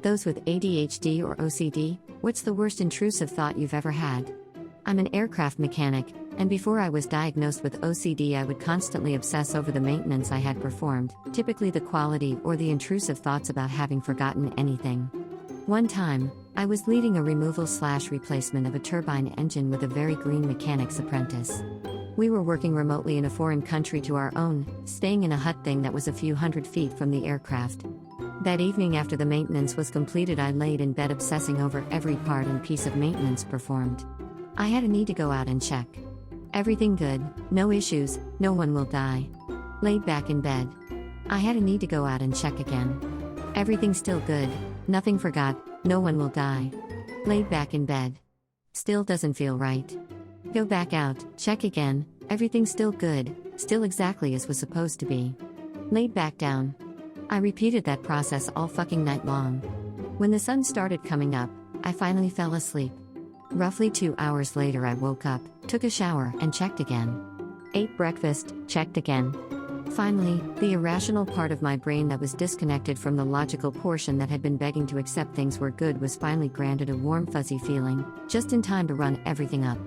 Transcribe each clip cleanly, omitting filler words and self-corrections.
Those with ADHD or OCD, what's the worst intrusive thought you've ever had? I'm an aircraft mechanic, and before I was diagnosed with OCD, I would constantly obsess over the maintenance I had performed, typically the quality or the intrusive thoughts about having forgotten anything. One time, I was leading a removal/replacement of a turbine engine with a very green mechanic's apprentice. We were working remotely in a foreign country to our own, staying in a hut thing that was a few hundred feet from the aircraft. That evening after the maintenance was completed, I laid in bed obsessing over every part and piece of maintenance performed. I had a need to go out and check. Everything good, no issues, no one will die. Laid back in bed. I had a need to go out and check again. Everything still good, nothing forgot, no one will die. Laid back in bed. Still doesn't feel right. Go back out, check again, everything still good, still exactly as was supposed to be. Laid back down. I repeated that process all fucking night long. When the sun started coming up, I finally fell asleep. Roughly 2 hours later I woke up, took a shower and checked again. Ate breakfast, checked again. Finally, the irrational part of my brain that was disconnected from the logical portion that had been begging to accept things were good was finally granted a warm fuzzy feeling, just in time to run everything up.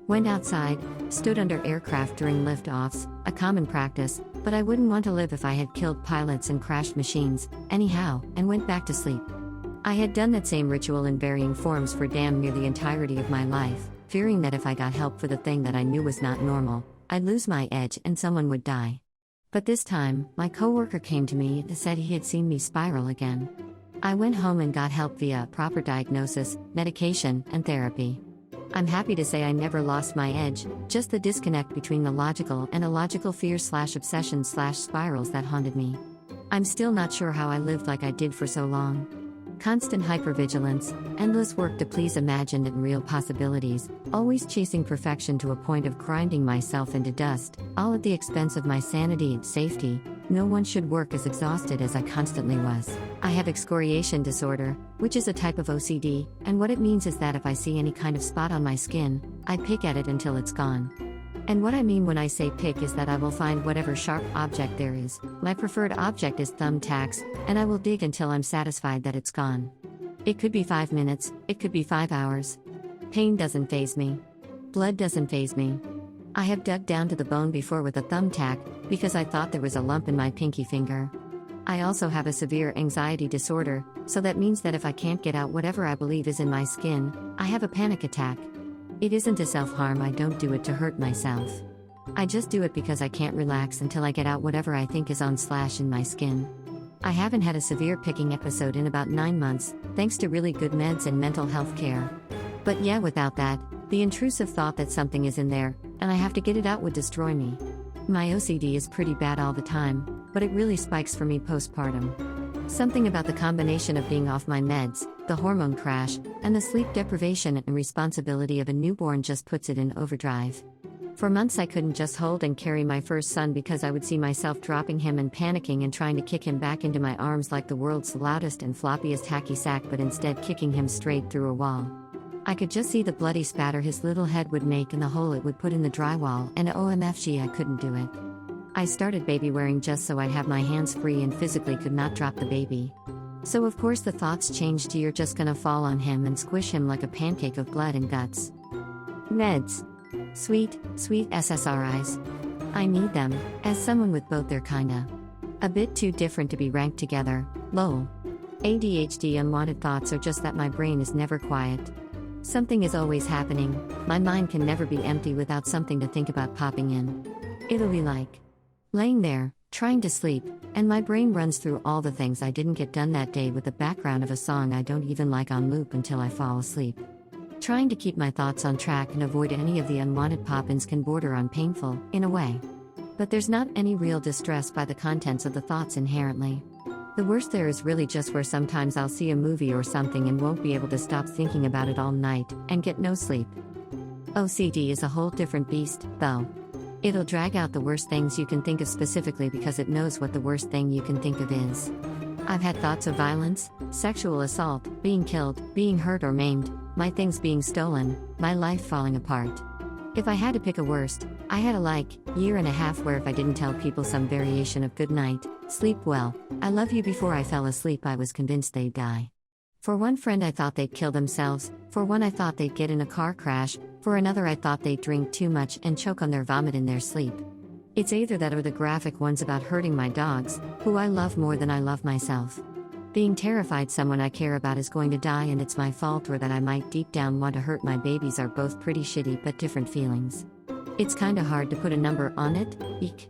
Went outside, stood under aircraft during lift-offs, a common practice, but I wouldn't want to live if I had killed pilots and crashed machines, anyhow, and went back to sleep. I had done that same ritual in varying forms for damn near the entirety of my life, fearing that if I got help for the thing that I knew was not normal, I'd lose my edge and someone would die. But this time, my coworker came to me and said he had seen me spiral again. I went home and got help via proper diagnosis, medication, and therapy. I'm happy to say I never lost my edge, just the disconnect between the logical and illogical fears/obsessions/spirals that haunted me. I'm still not sure how I lived like I did for so long. Constant hypervigilance, endless work to please imagined and real possibilities, always chasing perfection to a point of grinding myself into dust, all at the expense of my sanity and safety. No one should work as exhausted as I constantly was. I have excoriation disorder, which is a type of OCD, and what it means is that if I see any kind of spot on my skin, I pick at it until it's gone. And what I mean when I say pick is that I will find whatever sharp object there is. My preferred object is thumbtacks, and I will dig until I'm satisfied that it's gone. It could be 5 minutes, it could be 5 hours. Pain doesn't faze me. Blood doesn't faze me. I have dug down to the bone before with a thumbtack, because I thought there was a lump in my pinky finger. I also have a severe anxiety disorder, so that means that if I can't get out whatever I believe is in my skin, I have a panic attack. It isn't a self-harm, I don't do it to hurt myself. I just do it because I can't relax until I get out whatever I think is on/in my skin. I haven't had a severe picking episode in about 9 months, thanks to really good meds and mental health care. But yeah, without that, the intrusive thought that something is in there, and I have to get it out would destroy me. My OCD is pretty bad all the time, but it really spikes for me postpartum. Something about the combination of being off my meds, the hormone crash, and the sleep deprivation and responsibility of a newborn just puts it in overdrive. For months I couldn't just hold and carry my first son because I would see myself dropping him and panicking and trying to kick him back into my arms like the world's loudest and floppiest hacky sack, but instead kicking him straight through a wall. I could just see the bloody spatter his little head would make and the hole it would put in the drywall, and OMFG I couldn't do it. I started baby wearing just so I'd have my hands free and physically could not drop the baby. So of course the thoughts changed to you're just gonna fall on him and squish him like a pancake of blood and guts. Meds. Sweet, sweet SSRIs. I need them, as someone with both their kinda. A bit too different to be ranked together, lol. ADHD unwanted thoughts are just that my brain is never quiet. Something is always happening, my mind can never be empty without something to think about popping in. It'll be like laying there, trying to sleep, and my brain runs through all the things I didn't get done that day with the background of a song I don't even like on loop until I fall asleep. Trying to keep my thoughts on track and avoid any of the unwanted pop-ins can border on painful, in a way. But there's not any real distress by the contents of the thoughts inherently. The worst there is really just where sometimes I'll see a movie or something and won't be able to stop thinking about it all night, and get no sleep. OCD is a whole different beast, though. It'll drag out the worst things you can think of specifically because it knows what the worst thing you can think of is. I've had thoughts of violence, sexual assault, being killed, being hurt or maimed, my things being stolen, my life falling apart. If I had to pick a worst, I had a year and a half where if I didn't tell people some variation of good night, sleep well, I love you before I fell asleep, I was convinced they'd die. For one friend, I thought they'd kill themselves. For one, I thought they'd get in a car crash. For another, I thought they'd drink too much and choke on their vomit in their sleep. It's either that or the graphic ones about hurting my dogs, who I love more than I love myself. Being terrified someone I care about is going to die and it's my fault, or that I might deep down want to hurt my babies, are both pretty shitty but different feelings. It's kinda hard to put a number on it. Eek.